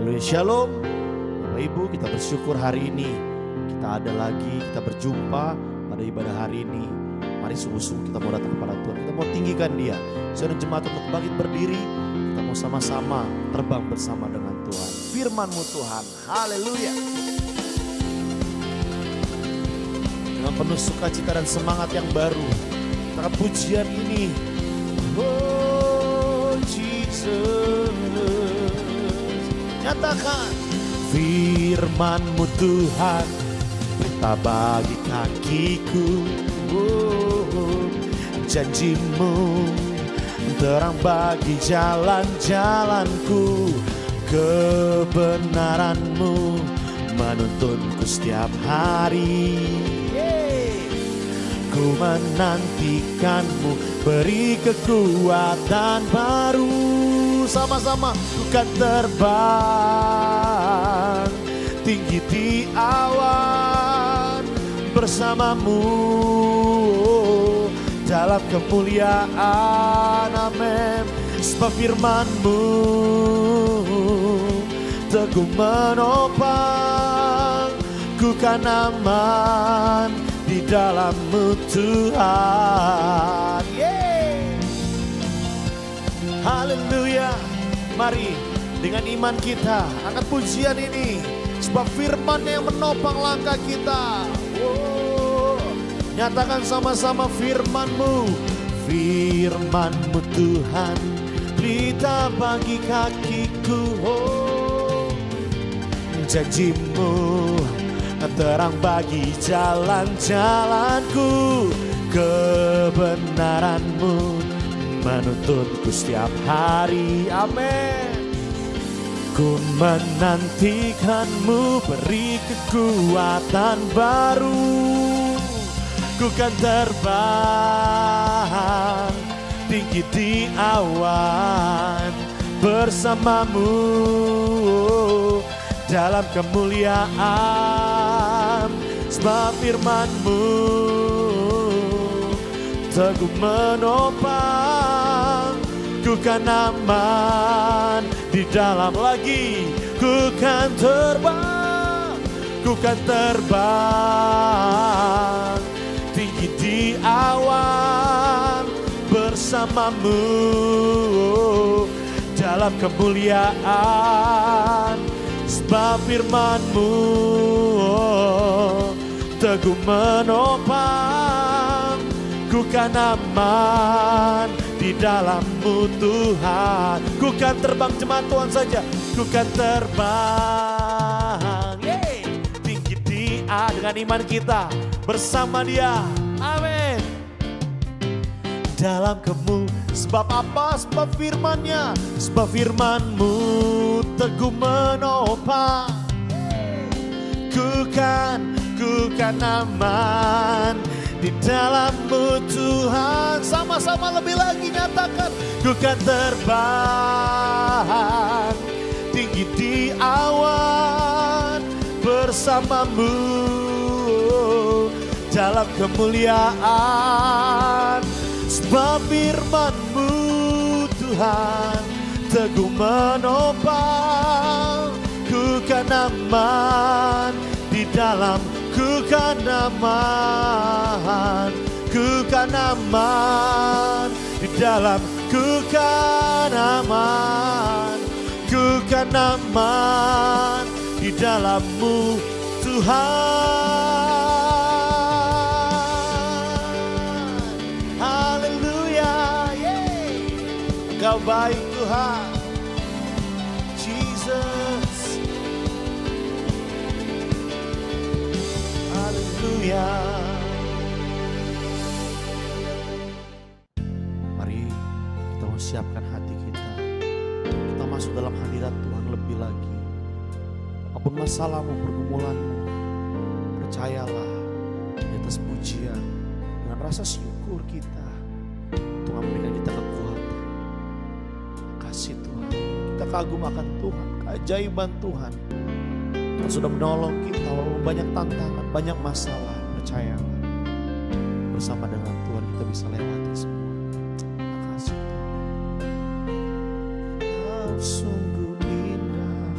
Haleluya, shalom. Bapak Ibu, kita bersyukur hari ini kita ada lagi, kita berjumpa pada ibadah hari ini. Mari sungguh-sungguh kita mau datang kepada Tuhan, kita mau tinggikan Dia. Saudara jemaat untuk bangkit berdiri, kita mau sama-sama terbang bersama dengan Tuhan. Firman-Mu Tuhan, haleluya. Dengan penuh sukacita dan semangat yang baru, kita pujian ini. Oh Jesus, nyatakan firman-Mu Tuhan, berita bagi kakiku. Oh, janji-Mu terang bagi jalan-jalanku. Kebenaran-Mu menuntunku setiap hari. Ku menantikan-Mu, beri kekuatan baru. Sama-sama ku kan terbang tinggi di awan bersama-Mu dalam kemuliaan. Amin. Sebab firman-Mu teguh menopang, ku kan aman di dalam-Mu Tuhan. Haleluya. Mari dengan iman kita angkat pujian ini. Sebab firman yang menopang langkah kita. Nyatakan sama-sama firman-Mu. Firman-Mu Tuhan, berita bagi kakiku. Janji-Mu terang bagi jalan-jalanku. Kebenaran-Mu menuntunku setiap hari. Amin. Ku menantikan-Mu, beri kekuatan baru. Ku kan terbang tinggi di awan bersama-Mu dalam kemuliaan. Sebab firman-Mu teguh menopang, ku kan aman di dalam. Lagi ku kan terbang, ku kan terbang tinggi di awan bersama-Mu dalam kemuliaan. Sebab firman-Mu teguh menopang, ku kan aman di dalam-Mu Tuhan. Ku kan terbang, jemaat Tuhan saja. Ku kan terbang tinggi di dengan iman kita bersama Dia. Amin. Dalam sebab apa? Sebab firman-Nya. Sebab firman-Mu teguh menopang, ku kan aman di dalam-Mu Tuhan. Sama-sama lebih lagi nyatakan. Ku kan terbang tinggi di awan bersama-Mu dalam kemuliaan. Sebab firman-Mu Tuhan teguh menopang, ku kan aman di dalam. Ku kan aman, ku kan aman di dalam. Ku kan aman, ku kan aman di dalam-Mu Tuhan. Haleluya. Engkau baik Tuhan. Jesus. Haleluya. Mari kita mau siapkan hati kita. Kita masuk dalam hadirat Tuhan lebih lagi. Apapun masalahmu, pergumulanmu, percayalah di atas pujian dengan rasa syukur kita. Tuhan memberikan kita kekuatan. Kasih Tuhan. Kita kagum akan Tuhan, keajaiban Tuhan. Tuhan sudah menolong kita walaupun banyak tantangan, banyak masalah. Percayalah, bersama dengan Tuhan kita bisa lewati semua. Terima kasih Tuhan. Kau sungguh indah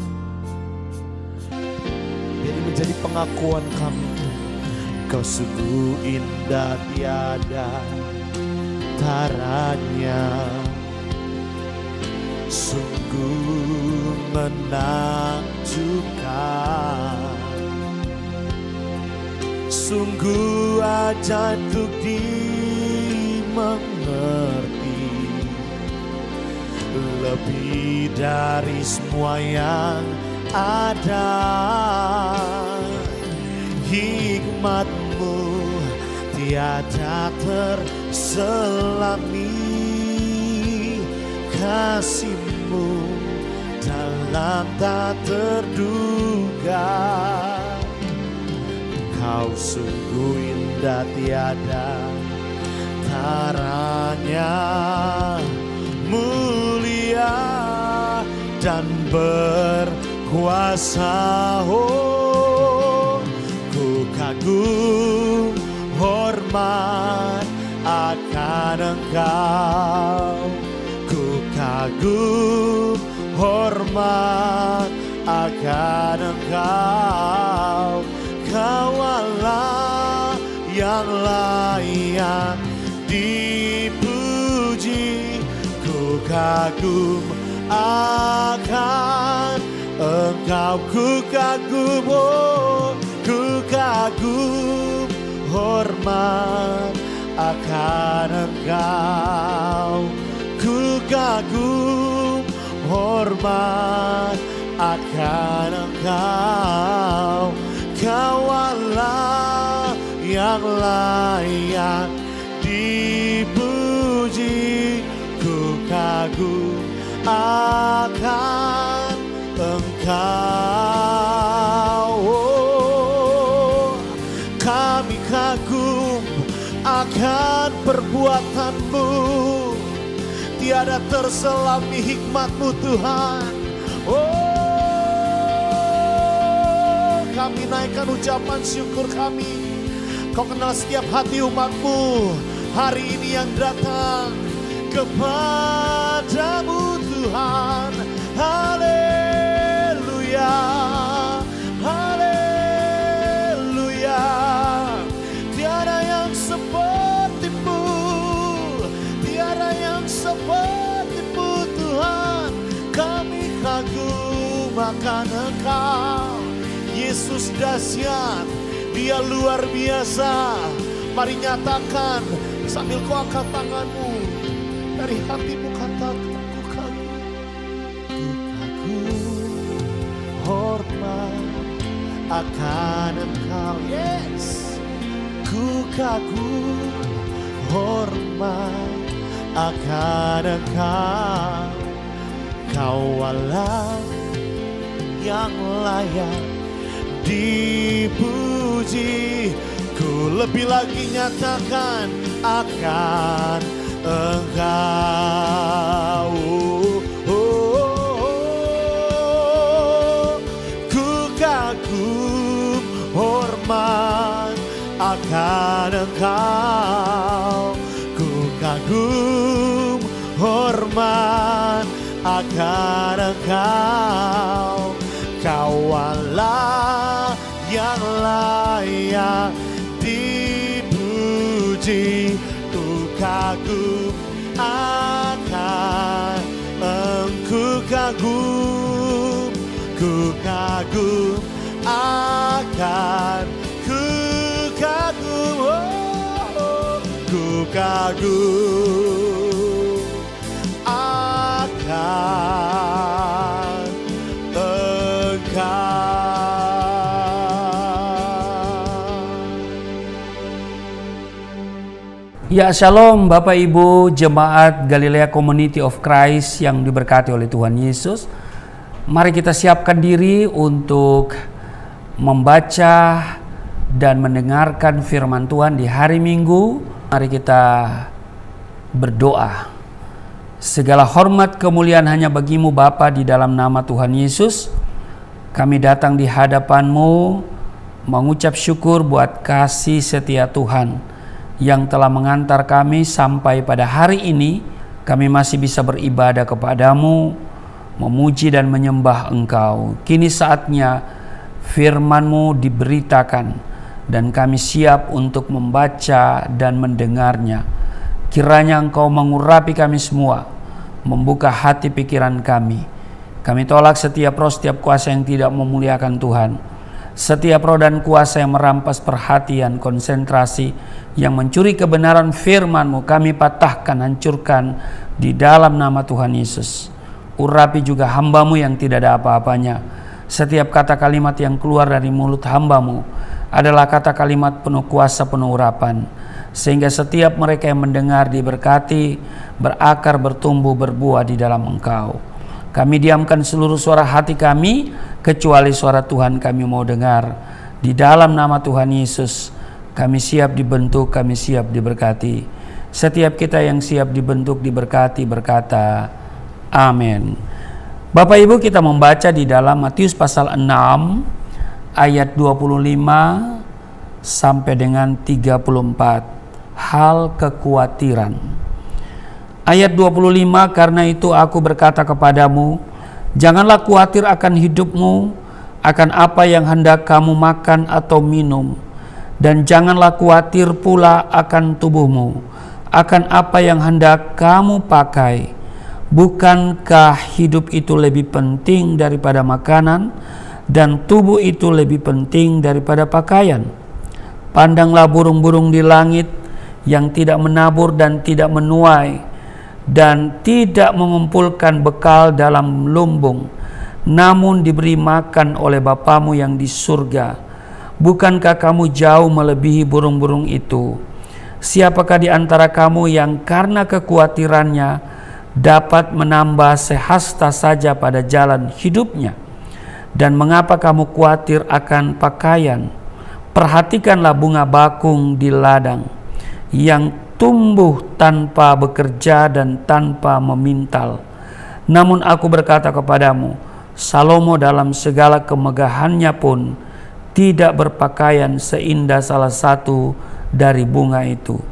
jadi pengakuan kami. Kau sungguh indah tiada taranya, sungguh menakjubkan, sungguh ajaib untuk dimengerti, lebih dari semua yang ada. Hikmat-Mu tiada terselami, kasih-Mu dalam tak terduga. Kau sungguh indah tiada taranya, mulia dan berkuasa. Oh, ku kagum hormat akan Engkau, ku kagum hormat akan Engkau. Kau Allah yang layak dipuji, ku kagum akan Engkau, ku kagum, oh, ku kagum hormat akan Engkau, ku kagum hormat akan Engkau. Kau Allah yang layak dipuji, ku kagum akan Engkau. Oh, kami kagum akan perbuatan-Mu, tiada terselami hikmat-Mu Tuhan. Oh, kami naikkan ucapan syukur kami. Kau kenal setiap hati umat-Mu hari ini yang datang kepadamu Tuhan. Haleluya, haleluya. Tiada yang seperti-Mu, tiada yang seperti-Mu Tuhan. Kami kagum akan Engkau. Yesus dahsyat, Dia luar biasa. Mari nyatakan sambil kau angkat tanganmu, dari hatimu katakan, ku kagum, hormat akan Engkau. Yes, ku kagum hormat akan Engkau. Kau Allah yang layak dipuji, ku lebih lagi nyatakan akan Engkau. Oh, oh, oh. Ku kagum hormat akan Engkau, ku kagum hormat akan Engkau. Kau Allah yang layak dipuji, ku kagum akan Engkau, kagum, ku kagum akan, ku kagum, oh, ku kagum akan Engkau. Ya, shalom Bapak Ibu Jemaat Galilea Community of Christ yang diberkati oleh Tuhan Yesus. Mari kita siapkan diri untuk membaca dan mendengarkan firman Tuhan di hari Minggu. Mari kita berdoa. Segala hormat kemuliaan hanya bagi-Mu Bapa, di dalam nama Tuhan Yesus. Kami datang di hadapan-Mu mengucap syukur buat kasih setia Tuhan yang telah mengantar kami sampai pada hari ini. Kami masih bisa beribadah kepada-Mu, memuji dan menyembah Engkau. Kini saatnya Firman-Mu diberitakan dan kami siap untuk membaca dan mendengarnya. Kiranya Engkau mengurapi kami semua, membuka hati pikiran kami. Kami tolak setiap roh, setiap kuasa yang tidak memuliakan Tuhan. Setiap roh dan kuasa yang merampas perhatian, konsentrasi, yang mencuri kebenaran firman-Mu, kami patahkan, hancurkan di dalam nama Tuhan Yesus. Urapi juga hamba-Mu yang tidak ada apa-apanya. Setiap kata kalimat yang keluar dari mulut hamba-Mu adalah kata kalimat penuh kuasa, penuh urapan, sehingga setiap mereka yang mendengar diberkati, berakar, bertumbuh, berbuah di dalam Engkau. Kami diamkan seluruh suara hati kami, kecuali suara Tuhan kami mau dengar. Di dalam nama Tuhan Yesus, kami siap dibentuk, kami siap diberkati. Setiap kita yang siap dibentuk, diberkati, berkata, amin. Bapak Ibu, kita membaca di dalam Matius pasal 6 ayat 25 sampai dengan 34. Hal kekhawatiran. Ayat 25, karena itu aku berkata kepadamu, janganlah khawatir akan hidupmu, akan apa yang hendak kamu makan atau minum, dan janganlah khawatir pula akan tubuhmu, akan apa yang hendak kamu pakai. Bukankah hidup itu lebih penting daripada makanan, dan tubuh itu lebih penting daripada pakaian? Pandanglah burung-burung di langit yang tidak menabur dan tidak menuai dan tidak mengumpulkan bekal dalam lumbung, namun diberi makan oleh Bapamu yang di surga. Bukankah kamu jauh melebihi burung-burung itu? Siapakah di antara kamu yang karena kekhawatirannya dapat menambah sehasta saja pada jalan hidupnya? Dan mengapa kamu khawatir akan pakaian? Perhatikanlah bunga bakung di ladang, yang tumbuh tanpa bekerja dan tanpa memintal. Namun aku berkata kepadamu, Salomo dalam segala kemegahannya pun tidak berpakaian seindah salah satu dari bunga itu.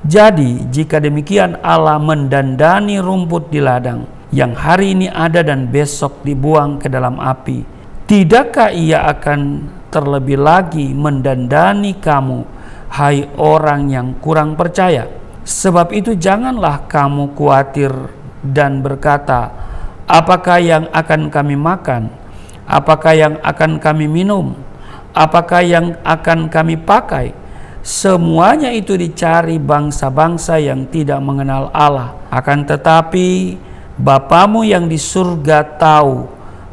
Jadi jika demikian Allah mendandani rumput di ladang, yang hari ini ada dan besok dibuang ke dalam api, tidakkah Ia akan terlebih lagi mendandani kamu, hai orang yang kurang percaya? Sebab itu janganlah kamu khawatir dan berkata, apakah yang akan kami makan? Apakah yang akan kami minum? Apakah yang akan kami pakai? Semuanya itu dicari bangsa-bangsa yang tidak mengenal Allah. Akan tetapi Bapamu yang di surga tahu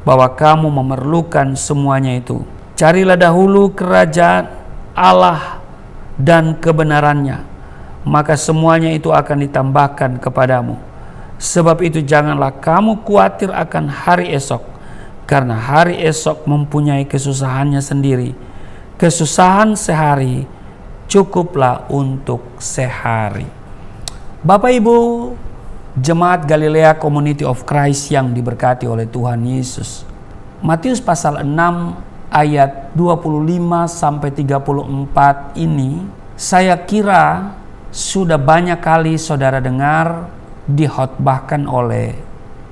bahwa kamu memerlukan semuanya itu. Carilah dahulu kerajaan Allah dan kebenarannya, maka semuanya itu akan ditambahkan kepadamu. Sebab itu janganlah kamu khawatir akan hari esok, karena hari esok mempunyai kesusahannya sendiri. Kesusahan sehari cukuplah untuk sehari. Bapak Ibu, Jemaat Galilea Community of Christ yang diberkati oleh Tuhan Yesus, Matius pasal 6 ayat 25 sampai 34 ini saya kira sudah banyak kali saudara dengar dikhotbahkan oleh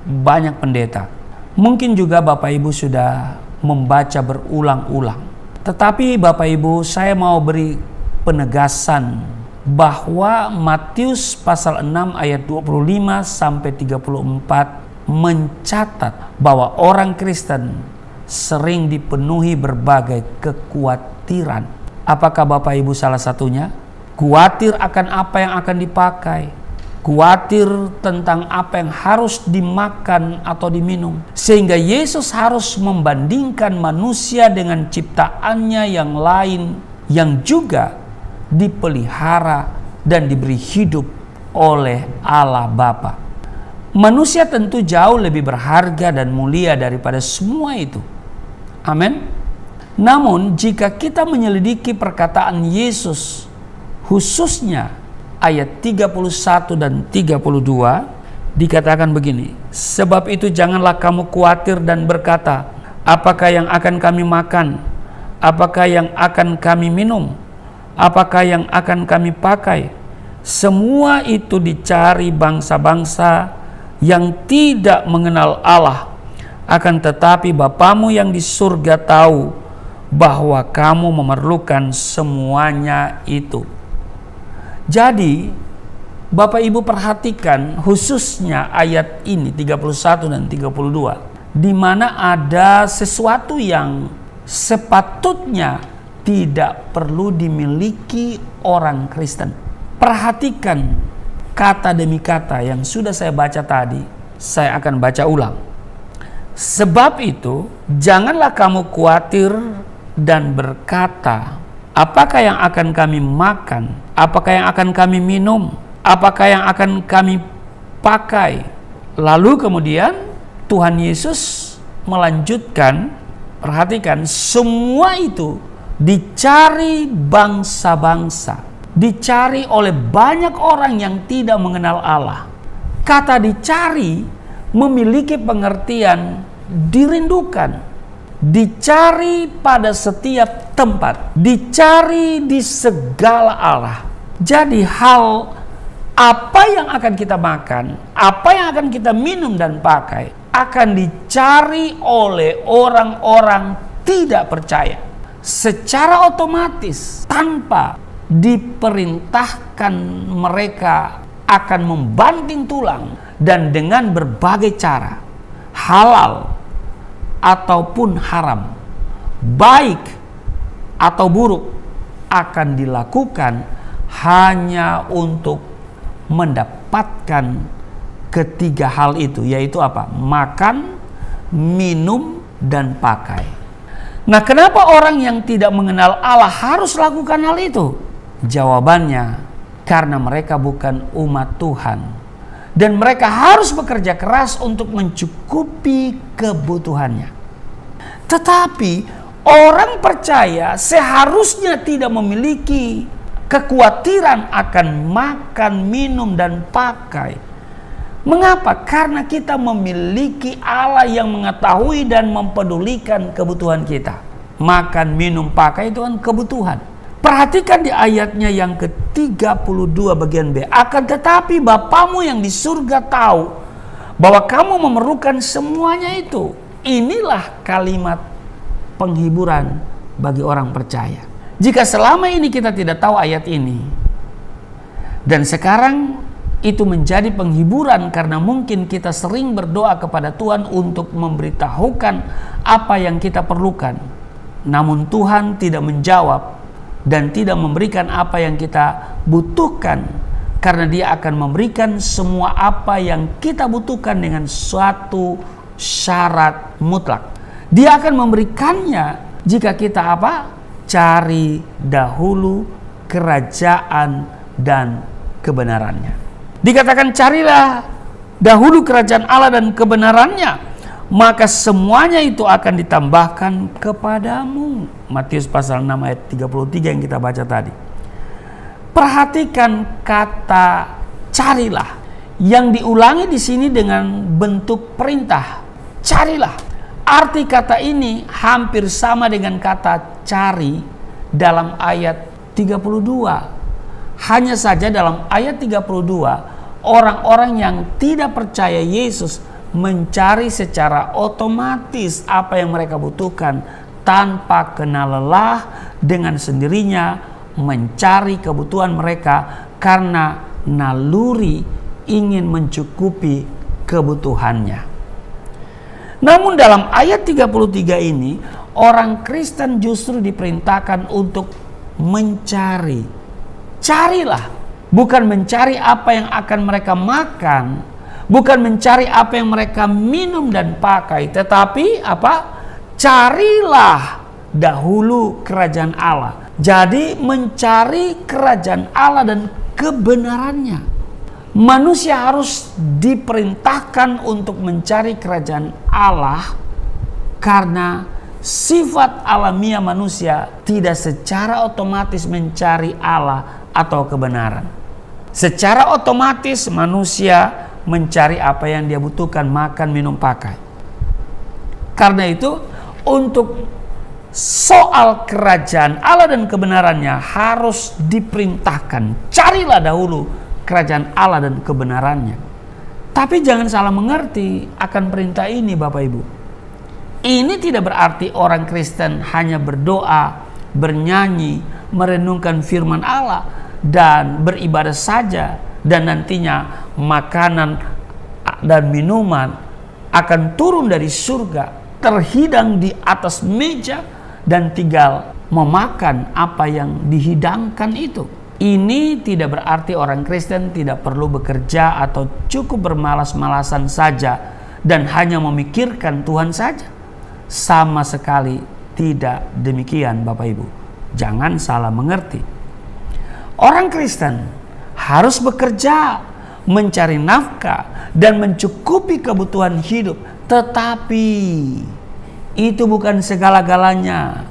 banyak pendeta. Mungkin juga Bapak Ibu sudah membaca berulang-ulang. Tetapi Bapak Ibu, saya mau beri penegasan bahwa Matius pasal 6 ayat 25 sampai 34 mencatat bahwa orang Kristen sering dipenuhi berbagai kekhawatiran. Apakah Bapak Ibu salah satunya? Khawatir akan apa yang akan dipakai, khawatir tentang apa yang harus dimakan atau diminum, sehingga Yesus harus membandingkan manusia dengan ciptaannya yang lain yang juga dipelihara dan diberi hidup oleh Allah Bapa. Manusia tentu jauh lebih berharga dan mulia daripada semua itu. Amin. Namun jika kita menyelidiki perkataan Yesus, khususnya ayat 31 dan 32, dikatakan begini, sebab itu janganlah kamu khawatir dan berkata, apakah yang akan kami makan? Apakah yang akan kami minum? Apakah yang akan kami pakai? Semua itu dicari bangsa-bangsa yang tidak mengenal Allah. Akan tetapi Bapamu yang di surga tahu bahwa kamu memerlukan semuanya itu. Jadi Bapak Ibu perhatikan khususnya ayat ini 31 dan 32, di mana ada sesuatu yang sepatutnya tidak perlu dimiliki orang Kristen. Perhatikan kata demi kata yang sudah saya baca tadi, saya akan baca ulang. Sebab itu, janganlah kamu khawatir dan berkata, apakah yang akan kami makan? Apakah yang akan kami minum? Apakah yang akan kami pakai? Lalu kemudian Tuhan Yesus melanjutkan, perhatikan, semua itu dicari bangsa-bangsa, dicari oleh banyak orang yang tidak mengenal Allah. Kata dicari memiliki pengertian dirindukan, dicari pada setiap tempat, dicari di segala arah. Jadi hal apa yang akan kita makan, apa yang akan kita minum dan pakai akan dicari oleh orang-orang tidak percaya. Secara otomatis, tanpa diperintahkan, mereka akan membanting tulang dan dengan berbagai cara, halal ataupun haram, baik atau buruk, akan dilakukan hanya untuk mendapatkan ketiga hal itu, yaitu apa? Makan, minum, dan pakai. Nah, kenapa orang yang tidak mengenal Allah harus lakukan hal itu? Jawabannya, karena mereka bukan umat Tuhan. Dan mereka harus bekerja keras untuk mencukupi kebutuhannya. Tetapi orang percaya seharusnya tidak memiliki kekhawatiran akan makan, minum, dan pakai. Mengapa? Karena kita memiliki Allah yang mengetahui dan mempedulikan kebutuhan kita. Makan, minum, pakai itu kan kebutuhan. Perhatikan di ayatnya yang ke-32 bagian B. Akan tetapi Bapamu yang di surga tahu bahwa kamu memerlukan semuanya itu. Inilah kalimat penghiburan bagi orang percaya. Jika selama ini kita tidak tahu ayat ini, dan sekarang itu menjadi penghiburan karena mungkin kita sering berdoa kepada Tuhan untuk memberitahukan apa yang kita perlukan, namun Tuhan tidak menjawab dan tidak memberikan apa yang kita butuhkan, karena Dia akan memberikan semua apa yang kita butuhkan dengan suatu syarat mutlak. Dia akan memberikannya jika kita apa? Cari dahulu kerajaan dan kebenarannya. Dikatakan carilah dahulu kerajaan Allah dan kebenarannya, maka semuanya itu akan ditambahkan kepadamu. Matius pasal 6 ayat 33 yang kita baca tadi. Perhatikan kata carilah yang diulangi di sini dengan bentuk perintah. Carilah. Arti kata ini hampir sama dengan kata cari dalam ayat 32. Hanya saja dalam ayat 32, orang-orang yang tidak percaya Yesus mencari secara otomatis apa yang mereka butuhkan tanpa kena lelah, dengan sendirinya mencari kebutuhan mereka karena naluri ingin mencukupi kebutuhannya. Namun dalam ayat 33 ini, orang Kristen justru diperintahkan untuk mencari. Carilah, bukan mencari apa yang akan mereka makan, bukan mencari apa yang mereka minum dan pakai, tetapi apa? Carilah dahulu kerajaan Allah. Jadi mencari kerajaan Allah dan kebenarannya. Manusia harus diperintahkan untuk mencari kerajaan Allah karena sifat alamiah manusia tidak secara otomatis mencari Allah atau kebenaran. Secara otomatis manusia mencari apa yang dia butuhkan, makan, minum, pakai. Karena itu untuk soal kerajaan Allah dan kebenarannya harus diperintahkan. Carilah dahulu kerajaan Allah dan kebenarannya. Tapi jangan salah mengerti akan perintah ini, Bapak Ibu. Ini tidak berarti orang Kristen hanya berdoa, bernyanyi, merenungkan firman Allah, dan beribadah saja, dan nantinya makanan dan minuman akan turun dari surga, terhidang di atas meja, dan tinggal memakan apa yang dihidangkan itu. Ini tidak berarti orang Kristen tidak perlu bekerja atau cukup bermalas-malasan saja dan hanya memikirkan Tuhan saja. Sama sekali tidak demikian, Bapak Ibu. Jangan salah mengerti. Orang Kristen harus bekerja, mencari nafkah, dan mencukupi kebutuhan hidup. Tetapi itu bukan segala-galanya.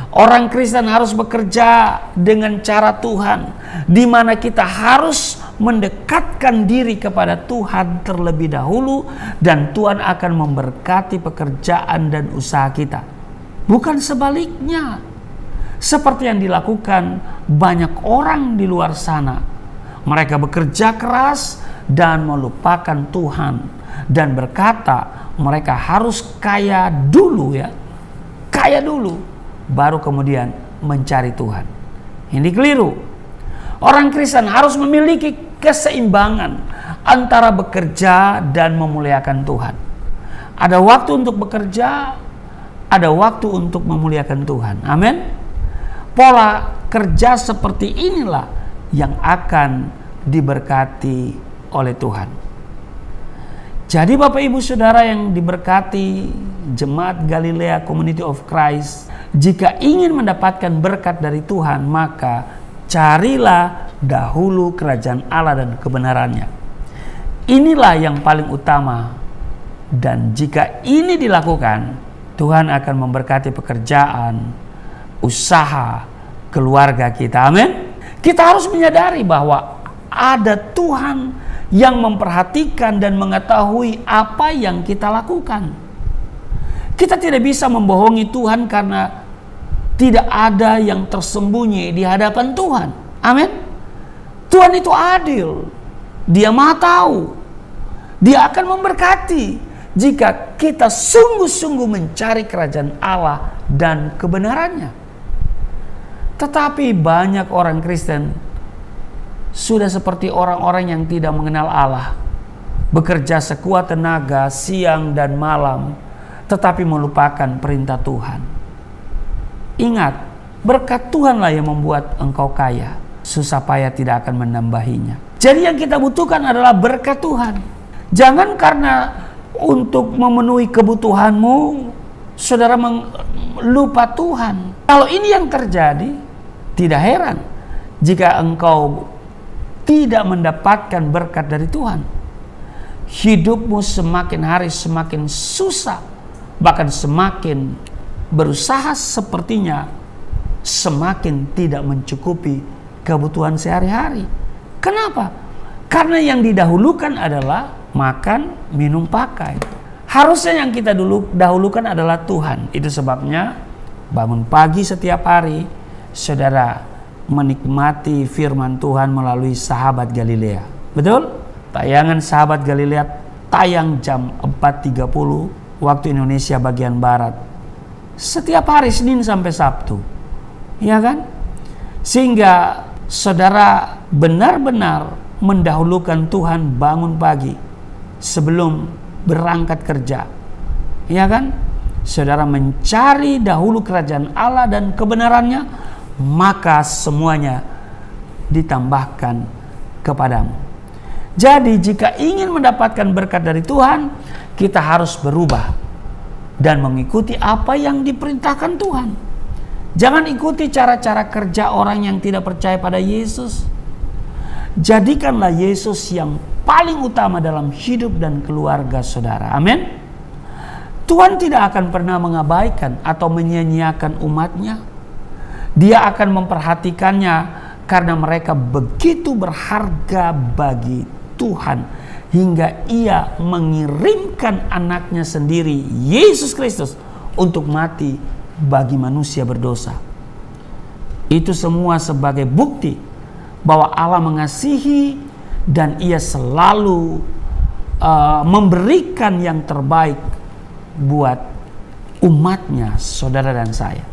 Orang Kristen harus bekerja dengan cara Tuhan, di mana kita harus mendekatkan diri kepada Tuhan terlebih dahulu, dan Tuhan akan memberkati pekerjaan dan usaha kita. Bukan sebaliknya, seperti yang dilakukan banyak orang di luar sana. Mereka bekerja keras dan melupakan Tuhan, dan berkata mereka harus kaya dulu, kaya dulu, baru kemudian mencari Tuhan. Ini keliru. Orang Kristen harus memiliki keseimbangan antara bekerja dan memuliakan Tuhan. Ada waktu untuk bekerja, ada waktu untuk memuliakan Tuhan. Amin. Pola kerja seperti inilah yang akan diberkati oleh Tuhan. Jadi Bapak Ibu Saudara yang diberkati Jemaat Galilea Community of Christ, jika ingin mendapatkan berkat dari Tuhan, maka carilah dahulu kerajaan Allah dan kebenarannya. Inilah yang paling utama, dan jika ini dilakukan, Tuhan akan memberkati pekerjaan, usaha, keluarga kita. Amin. Kita harus menyadari bahwa ada Tuhan yang memperhatikan dan mengetahui apa yang kita lakukan. Kita tidak bisa membohongi Tuhan karena tidak ada yang tersembunyi di hadapan Tuhan. Amin. Tuhan itu adil. Dia Maha tahu. Dia akan memberkati jika kita sungguh-sungguh mencari kerajaan Allah dan kebenarannya. Tetapi banyak orang Kristen sudah seperti orang-orang yang tidak mengenal Allah, bekerja sekuat tenaga siang dan malam, tetapi melupakan perintah Tuhan. Ingat, berkat Tuhanlah yang membuat engkau kaya, susah payah tidak akan menambahinya. Jadi yang kita butuhkan adalah berkat Tuhan. Jangan karena untuk memenuhi kebutuhanmu, saudara lupa Tuhan. Kalau ini yang terjadi, tidak heran jika engkau tidak mendapatkan berkat dari Tuhan. Hidupmu semakin hari semakin susah, bahkan semakin berusaha sepertinya semakin tidak mencukupi kebutuhan sehari-hari. Kenapa? Karena yang didahulukan adalah makan, minum, pakai. Harusnya yang kita dahulukan adalah Tuhan. Itu sebabnya bangun pagi setiap hari, saudara menikmati firman Tuhan melalui Sahabat Galilea. Betul? Tayangan Sahabat Galilea tayang jam 4.30 waktu Indonesia bagian Barat. Setiap hari Senin sampai Sabtu. Ya kan? Sehingga saudara benar-benar mendahulukan Tuhan bangun pagi sebelum berangkat kerja. Ya kan? Saudara mencari dahulu kerajaan Allah dan kebenarannya, maka semuanya ditambahkan kepadamu. Jadi jika ingin mendapatkan berkat dari Tuhan, kita harus berubah dan mengikuti apa yang diperintahkan Tuhan. Jangan ikuti cara-cara kerja orang yang tidak percaya pada Yesus. Jadikanlah Yesus yang paling utama dalam hidup dan keluarga saudara. Amin. Tuhan tidak akan pernah mengabaikan atau menyia-nyiakan umatnya. Dia akan memperhatikannya karena mereka begitu berharga bagi Tuhan, hingga Ia mengirimkan anaknya sendiri, Yesus Kristus, untuk mati bagi manusia berdosa. Itu semua sebagai bukti bahwa Allah mengasihi dan Ia selalu memberikan yang terbaik buat umatnya, saudara dan saya.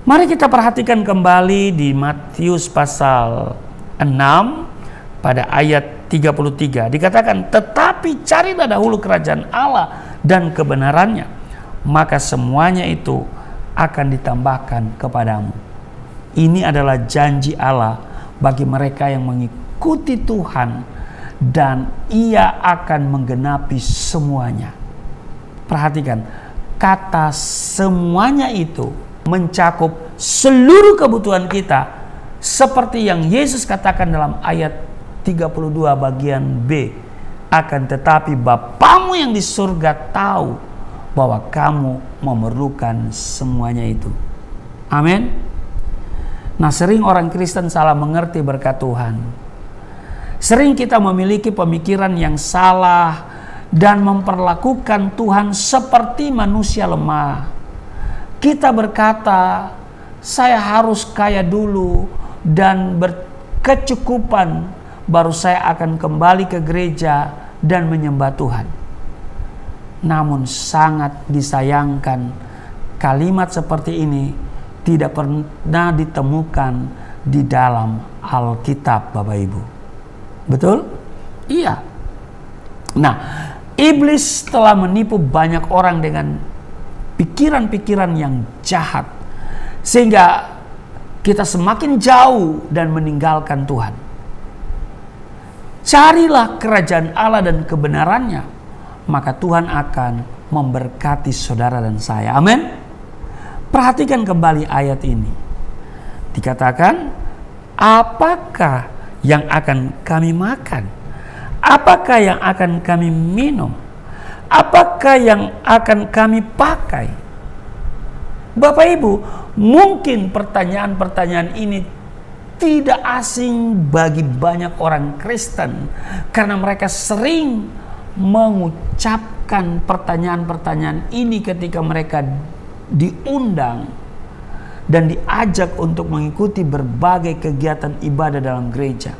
Mari kita perhatikan kembali di Matius pasal 6 pada ayat 33. Dikatakan, tetapi carilah dahulu kerajaan Allah dan kebenarannya, maka semuanya itu akan ditambahkan kepadamu. Ini adalah janji Allah bagi mereka yang mengikuti Tuhan, dan Ia akan menggenapi semuanya. Perhatikan, kata semuanya itu mencakup seluruh kebutuhan kita, seperti yang Yesus katakan dalam ayat 32 bagian B. Akan tetapi Bapamu yang di surga tahu bahwa kamu memerlukan semuanya itu. Amin. Nah, sering orang Kristen salah mengerti berkat Tuhan. Sering kita memiliki pemikiran yang salah dan memperlakukan Tuhan seperti manusia lemah. Kita berkata, saya harus kaya dulu dan berkecukupan, baru saya akan kembali ke gereja dan menyembah Tuhan. Namun sangat disayangkan, kalimat seperti ini tidak pernah ditemukan di dalam Alkitab, Bapak Ibu. Betul? Iya. Nah, iblis telah menipu banyak orang dengan pikiran-pikiran yang jahat, sehingga kita semakin jauh dan meninggalkan Tuhan. Carilah kerajaan Allah dan kebenarannya, maka Tuhan akan memberkati saudara dan saya. Amin. Perhatikan kembali ayat ini. Dikatakan, apakah yang akan kami makan? Apakah yang akan kami minum? Apakah yang akan kami pakai? Bapak Ibu, mungkin pertanyaan-pertanyaan ini tidak asing bagi banyak orang Kristen, karena mereka sering mengucapkan pertanyaan-pertanyaan ini ketika mereka diundang dan diajak untuk mengikuti berbagai kegiatan ibadah dalam gereja.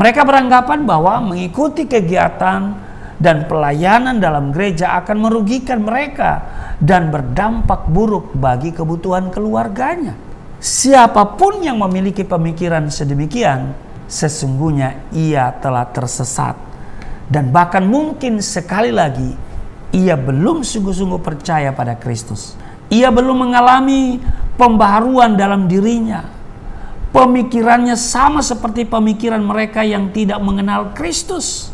Mereka beranggapan bahwa mengikuti kegiatan dan pelayanan dalam gereja akan merugikan mereka dan berdampak buruk bagi kebutuhan keluarganya. Siapapun yang memiliki pemikiran sedemikian, sesungguhnya ia telah tersesat, dan bahkan mungkin sekali lagi ia belum sungguh-sungguh percaya pada Kristus. Ia belum mengalami pembaharuan dalam dirinya. Pemikirannya sama seperti pemikiran mereka yang tidak mengenal Kristus.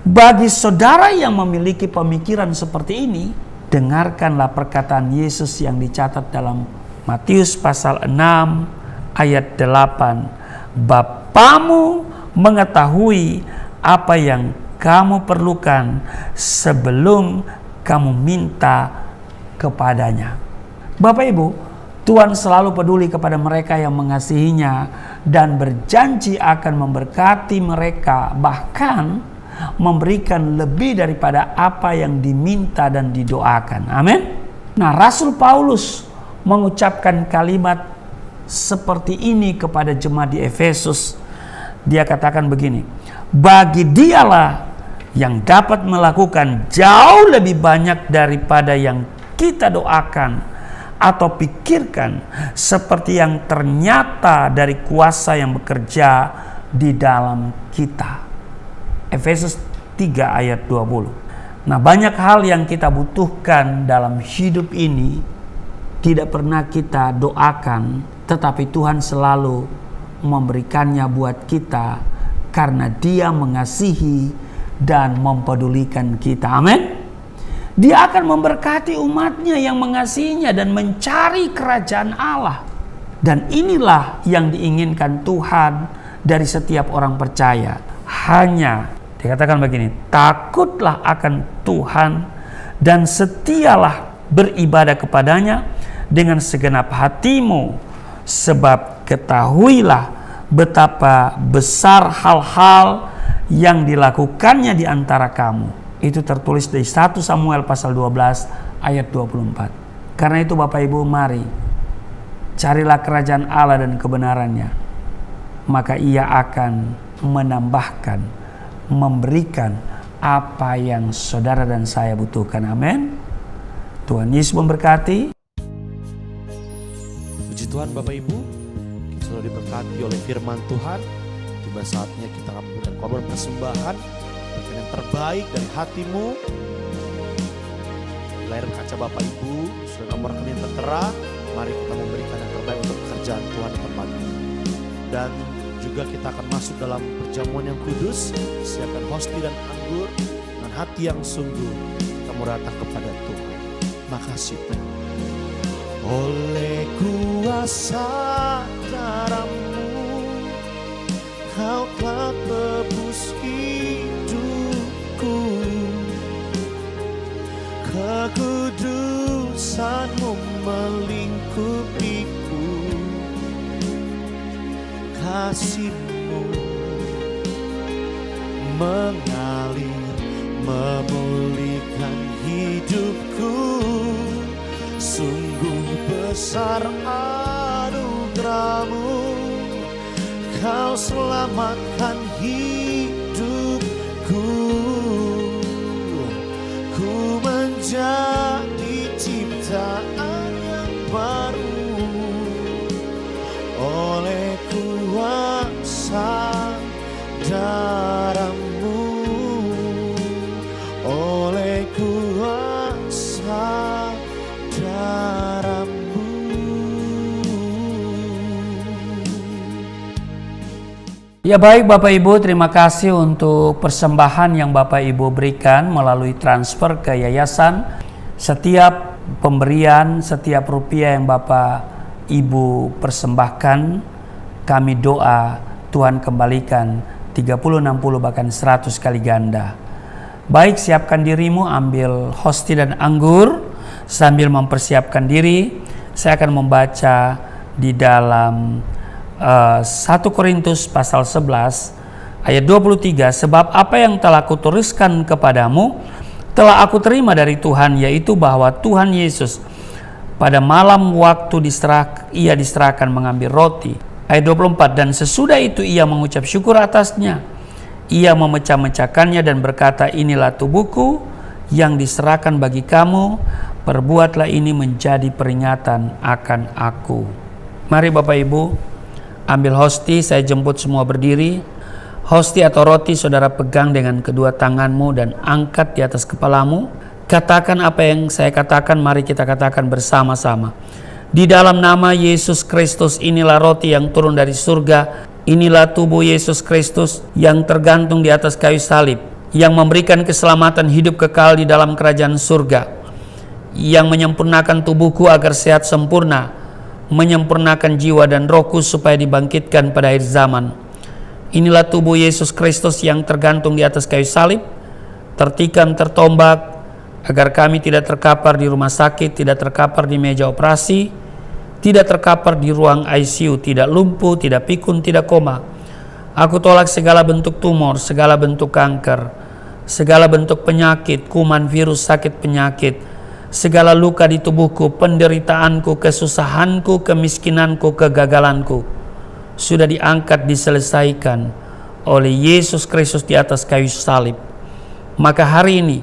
Bagi saudara yang memiliki pemikiran seperti ini, dengarkanlah perkataan Yesus yang dicatat dalam Matius pasal 6 ayat 8. Bapamu mengetahui apa yang kamu perlukan sebelum kamu minta kepadanya. Bapak Ibu, Tuhan selalu peduli kepada mereka yang mengasihinya dan berjanji akan memberkati mereka, bahkan memberikan lebih daripada apa yang diminta dan didoakan. Amin. Nah, Rasul Paulus mengucapkan kalimat seperti ini kepada jemaat di Efesus. Dia katakan begini, bagi dialah yang dapat melakukan jauh lebih banyak daripada yang kita doakan atau pikirkan, seperti yang ternyata dari kuasa yang bekerja di dalam kita. Efesus 3 ayat 20. Nah, banyak hal yang kita butuhkan dalam hidup ini tidak pernah kita doakan, tetapi Tuhan selalu memberikannya buat kita karena Dia mengasihi dan mempedulikan kita. Amin. Dia akan memberkati umatnya yang mengasihinya dan mencari kerajaan Allah. Dan inilah yang diinginkan Tuhan dari setiap orang percaya. Hanya dikatakan begini, takutlah akan Tuhan dan setialah beribadah kepadanya dengan segenap hatimu, sebab ketahuilah betapa besar hal-hal yang dilakukannya di antara kamu. Itu tertulis di 1 Samuel pasal 12 ayat 24. Karena itu Bapak Ibu, mari carilah kerajaan Allah dan kebenarannya, maka Ia akan menambahkan, memberikan apa yang saudara dan saya butuhkan. Amin. Tuhan Yesus memberkati. Puji Tuhan Bapak Ibu, kita sudah diberkati oleh firman Tuhan. Tiba saatnya kita akan memberikan korban persembahan, berikan yang terbaik dari hatimu. Di layar kaca Bapak Ibu sudah nomor rekening tertera. Mari kita memberikan yang terbaik untuk pekerjaan Tuhan di tempat ini. Dan juga kita akan masuk dalam perjamuan yang kudus. Siapkan hosti dan anggur dengan hati yang sungguh. Kita mau datang kepada Tuhan. Makasih Tuhan. Oleh kuasa darah-Mu, Kau telah tebus hidupku. Kekudusan-Mu melingkupiku. Kasih-Mu mengalir, memulihkan hidupku. Sungguh besar anugerah-Mu, Kau selamatkan hidupku. Ku menjadi ciptaan yang baru oleh kuasa darah-Mu, oleh kuasa darah-Mu. Ya baik Bapak Ibu, terima kasih untuk persembahan yang Bapak Ibu berikan melalui transfer ke yayasan. Setiap pemberian, setiap rupiah yang Bapak Ibu persembahkan, kami doa Tuhan kembalikan 30, 60 bahkan 100 kali ganda. Baik, siapkan dirimu, ambil hosti dan anggur. Sambil mempersiapkan diri, saya akan membaca di dalam 1 Korintus pasal 11 ayat 23. Sebab apa yang telah kutuliskan kepadamu telah aku terima dari Tuhan, yaitu bahwa Tuhan Yesus pada malam waktu ia diserahkan mengambil roti. Ayat 24, dan sesudah itu ia mengucap syukur atasnya. Ia memecah-mecahkannya dan berkata, inilah tubuhku yang diserahkan bagi kamu. Perbuatlah ini menjadi peringatan akan aku. Mari Bapak Ibu, ambil hosti, saya jemput semua berdiri. Hosti atau roti saudara pegang dengan kedua tanganmu dan angkat di atas kepalamu. Katakan apa yang saya katakan, mari kita katakan bersama-sama. Di dalam nama Yesus Kristus, inilah roti yang turun dari surga. Inilah tubuh Yesus Kristus yang tergantung di atas kayu salib, yang memberikan keselamatan hidup kekal di dalam kerajaan surga, yang menyempurnakan tubuhku agar sehat sempurna, menyempurnakan jiwa dan rohku supaya dibangkitkan pada akhir zaman. Inilah tubuh Yesus Kristus yang tergantung di atas kayu salib, tertikam, tertombak, agar kami tidak terkapar di rumah sakit, tidak terkapar di meja operasi, tidak terkapar di ruang ICU, tidak lumpuh, tidak pikun, tidak koma. Aku tolak segala bentuk tumor, segala bentuk kanker, segala bentuk penyakit, kuman, virus, sakit penyakit, segala luka di tubuhku, penderitaanku, kesusahanku, kemiskinanku, kegagalanku, sudah diangkat, diselesaikan oleh Yesus Kristus di atas kayu salib. Maka hari ini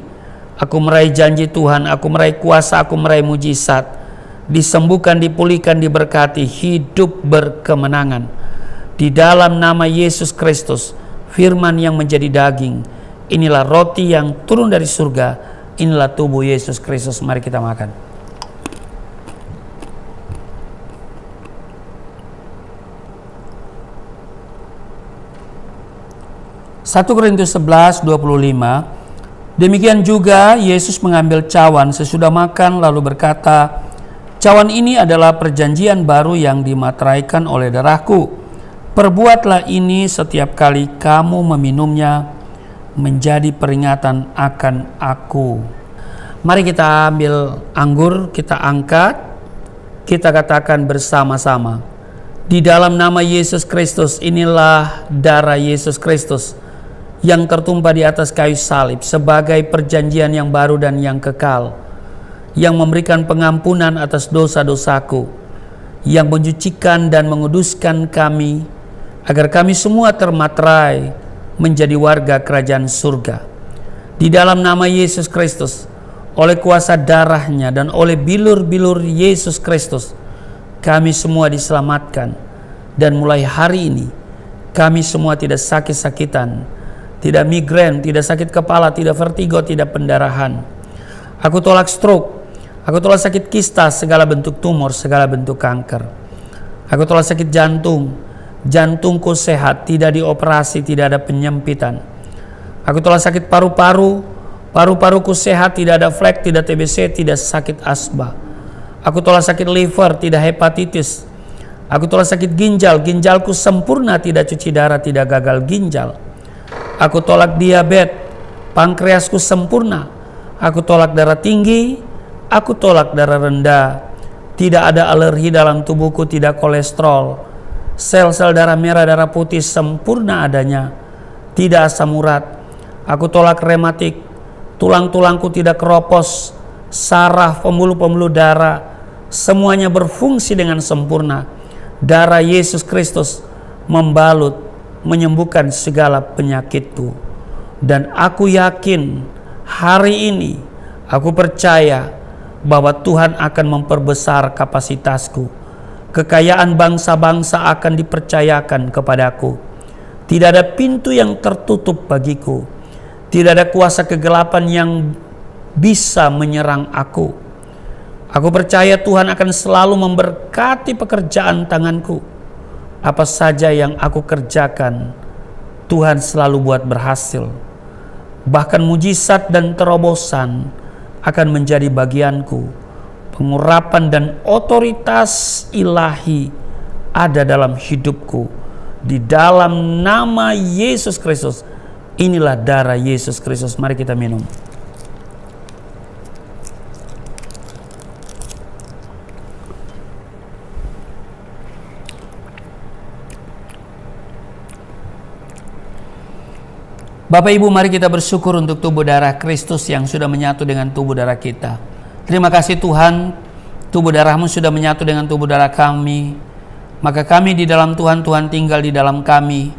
aku meraih janji Tuhan, aku meraih kuasa, aku meraih mujizat, disembuhkan, dipulihkan, diberkati, hidup berkemenangan. Di dalam nama Yesus Kristus, firman yang menjadi daging, inilah roti yang turun dari surga, inilah tubuh Yesus Kristus. Mari kita makan. Satu Korintus 11:25. Demikian juga Yesus mengambil cawan sesudah makan lalu berkata, cawan ini adalah perjanjian baru yang dimateraikan oleh darahku. Perbuatlah ini setiap kali kamu meminumnya menjadi peringatan akan aku. Mari kita ambil anggur, kita angkat, kita katakan bersama-sama. Di dalam nama Yesus Kristus, inilah darah Yesus Kristus yang tertumpah di atas kayu salib sebagai perjanjian yang baru dan yang kekal, yang memberikan pengampunan atas dosa-dosaku, yang menyucikan dan menguduskan kami, agar kami semua termaterai menjadi warga kerajaan surga. Di dalam nama Yesus Kristus, oleh kuasa darahnya dan oleh bilur-bilur Yesus Kristus, kami semua diselamatkan. Dan mulai hari ini, kami semua tidak sakit-sakitan, tidak migrain, tidak sakit kepala, tidak vertigo, tidak pendarahan. Aku tolak stroke, aku tolak sakit kista, segala bentuk tumor, segala bentuk kanker. Aku tolak sakit jantung, jantungku sehat, tidak dioperasi, tidak ada penyempitan. Aku tolak sakit paru-paru, paru-paruku sehat, tidak ada flek, tidak TBC, tidak sakit asma. Aku tolak sakit liver, tidak hepatitis. Aku tolak sakit ginjal, ginjalku sempurna, tidak cuci darah, tidak gagal ginjal. Aku tolak diabetes, pankreasku sempurna. Aku tolak darah tinggi, aku tolak darah rendah. Tidak ada alergi dalam tubuhku, tidak kolesterol. Sel-sel darah merah, darah putih sempurna adanya. Tidak asam urat. Aku tolak rematik, tulang-tulangku tidak keropos, saraf, pembuluh-pembuluh darah, semuanya berfungsi dengan sempurna. Darah Yesus Kristus membalut, menyembuhkan segala penyakitku. Dan aku yakin hari ini, aku percaya bahwa Tuhan akan memperbesar kapasitasku. Kekayaan bangsa-bangsa akan dipercayakan kepadaku. Tidak ada pintu yang tertutup bagiku. Tidak ada kuasa kegelapan yang bisa menyerang aku. Aku percaya Tuhan akan selalu memberkati pekerjaan tanganku. Apa saja yang aku kerjakan, Tuhan selalu buat berhasil. Bahkan mujizat dan terobosan akan menjadi bagianku. Pengurapan dan otoritas ilahi ada dalam hidupku. Di dalam nama Yesus Kristus. Inilah darah Yesus Kristus. Mari kita minum. Bapak Ibu, mari kita bersyukur untuk tubuh darah Kristus yang sudah menyatu dengan tubuh darah kita. Terima kasih Tuhan, tubuh darah-Mu sudah menyatu dengan tubuh darah kami. Maka kami di dalam Tuhan, Tuhan tinggal di dalam kami.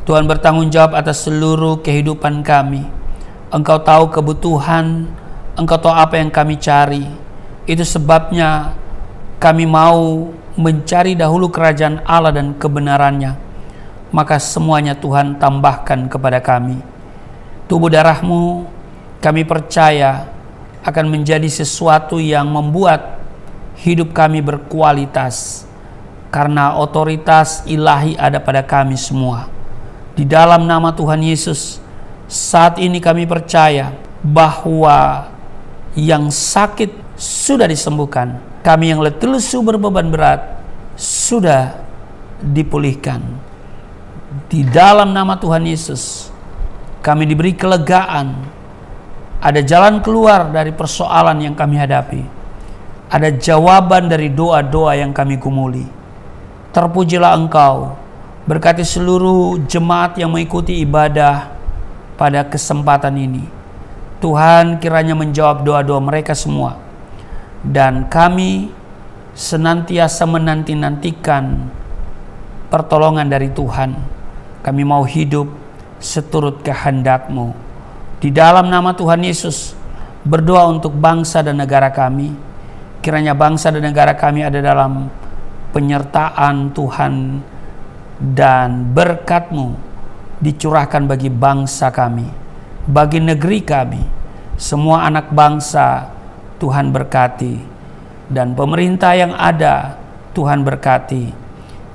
Tuhan bertanggung jawab atas seluruh kehidupan kami. Engkau tahu kebutuhan, Engkau tahu apa yang kami cari. Itu sebabnya kami mau mencari dahulu kerajaan Allah dan kebenarannya. Maka semuanya Tuhan tambahkan kepada kami. Tubuh darah-Mu kami percaya akan menjadi sesuatu yang membuat hidup kami berkualitas. Karena otoritas ilahi ada pada kami semua. Di dalam nama Tuhan Yesus, saat ini kami percaya bahwa yang sakit sudah disembuhkan. Kami yang letih lesu berbeban berat sudah dipulihkan. Di dalam nama Tuhan Yesus, kami diberi kelegaan. Ada jalan keluar dari persoalan yang kami hadapi. Ada jawaban dari doa-doa yang kami gumuli. Terpujilah Engkau, berkati seluruh jemaat yang mengikuti ibadah pada kesempatan ini. Tuhan kiranya menjawab doa-doa mereka semua. Dan kami senantiasa menanti-nantikan pertolongan dari Tuhan. Kami mau hidup seturut kehendak-Mu. Di dalam nama Tuhan Yesus, berdoa untuk bangsa dan negara kami. Kiranya bangsa dan negara kami ada dalam penyertaan Tuhan dan berkat-Mu dicurahkan bagi bangsa kami, bagi negeri kami. Semua anak bangsa Tuhan berkati, dan pemerintah yang ada Tuhan berkati.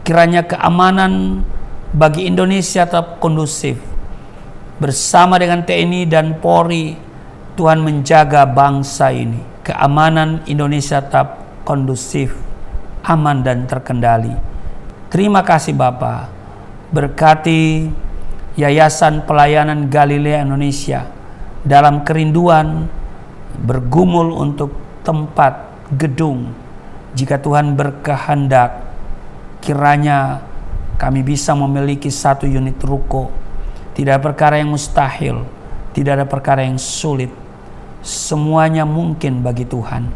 Kiranya keamanan bagi Indonesia tetap kondusif. Bersama dengan TNI dan Polri, Tuhan menjaga bangsa ini. Keamanan Indonesia tetap kondusif, aman dan terkendali. Terima kasih Bapa. Berkati Yayasan Pelayanan Galilea Indonesia dalam kerinduan bergumul untuk tempat gedung. Jika Tuhan berkehendak, kiranya kami bisa memiliki 1 unit ruko. Tidak ada perkara yang mustahil, tidak ada perkara yang sulit. Semuanya mungkin bagi Tuhan.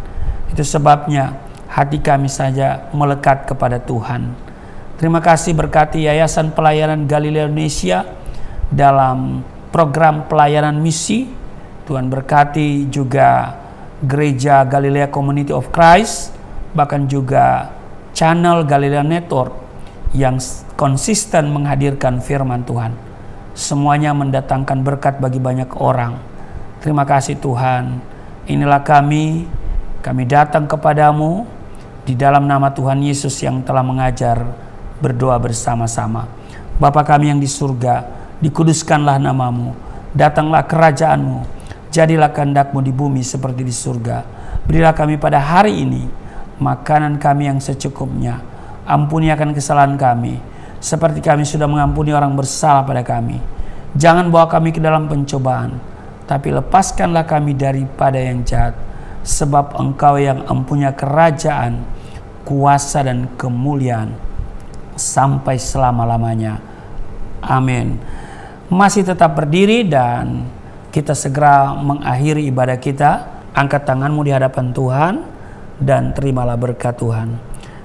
Itu sebabnya hati kami saja melekat kepada Tuhan. Terima kasih berkati Yayasan Pelayanan Galilea Indonesia dalam program pelayanan misi. Tuhan berkati juga Gereja Galilea Community of Christ, bahkan juga channel Galilea Network yang konsisten menghadirkan firman Tuhan. Semuanya mendatangkan berkat bagi banyak orang. Terima kasih Tuhan. Inilah kami datang kepadamu di dalam nama Tuhan Yesus yang telah mengajar berdoa bersama-sama. Bapa kami yang di surga, dikuduskanlah namamu, datanglah kerajaanmu, jadilah kehendak-Mu di bumi seperti di surga. Berilah kami pada hari ini makanan kami yang secukupnya. Ampuni akan kesalahan kami, seperti kami sudah mengampuni orang bersalah pada kami. Jangan bawa kami ke dalam pencobaan, tapi lepaskanlah kami daripada yang jahat. Sebab Engkau yang mempunyai kerajaan, kuasa dan kemuliaan sampai selama-lamanya. Amin. Masih tetap berdiri dan kita segera mengakhiri ibadah kita. Angkat tanganmu di hadapan Tuhan dan terimalah berkat Tuhan.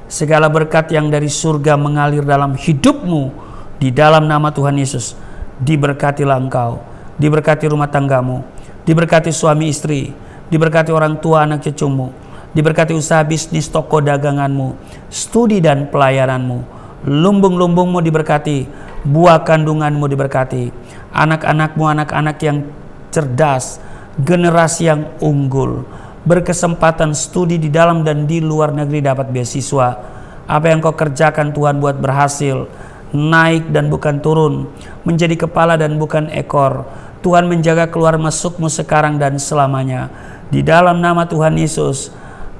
Segala berkat yang dari surga mengalir dalam hidupmu di dalam nama Tuhan Yesus. Diberkatilah engkau, diberkati rumah tanggamu, diberkati suami istri, diberkati orang tua anak cucumu, diberkati usaha bisnis toko daganganmu, studi dan pelayananmu, lumbung-lumbungmu diberkati, buah kandunganmu diberkati, anak-anakmu anak-anak yang cerdas, generasi yang unggul, berkesempatan studi di dalam dan di luar negeri dapat beasiswa. Apa yang kau kerjakan Tuhan buat berhasil, naik dan bukan turun, menjadi kepala dan bukan ekor. Tuhan menjaga keluar masukmu sekarang dan selamanya. Di dalam nama Tuhan Yesus,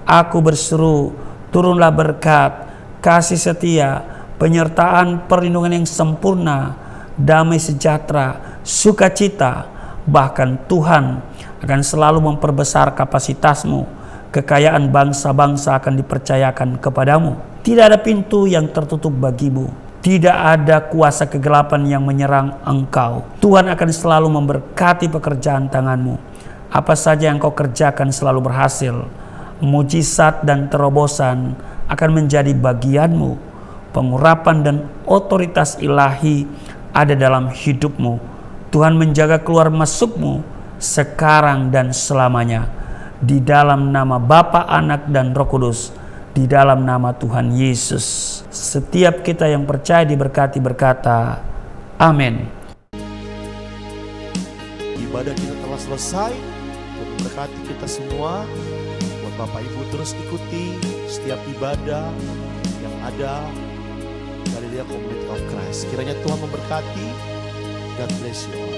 aku berseru, turunlah berkat, kasih setia, penyertaan, perlindungan yang sempurna, damai sejahtera, sukacita. Bahkan Tuhan akan selalu memperbesar kapasitasmu. Kekayaan bangsa-bangsa akan dipercayakan kepadamu. Tidak ada pintu yang tertutup bagimu. Tidak ada kuasa kegelapan yang menyerang engkau. Tuhan akan selalu memberkati pekerjaan tanganmu. Apa saja yang kau kerjakan selalu berhasil. Mujizat dan terobosan akan menjadi bagianmu. Pengurapan dan otoritas ilahi ada dalam hidupmu. Tuhan menjaga keluar masukmu sekarang dan selamanya. Di dalam nama Bapa, Anak, dan Roh Kudus. Di dalam nama Tuhan Yesus. Setiap kita yang percaya diberkati berkata, amin. Ibadah kita telah selesai. Tuhan memberkati kita semua. Buat Bapak Ibu terus ikuti setiap ibadah yang ada Galilea Community of Christ. Kiranya Tuhan memberkati. God bless you.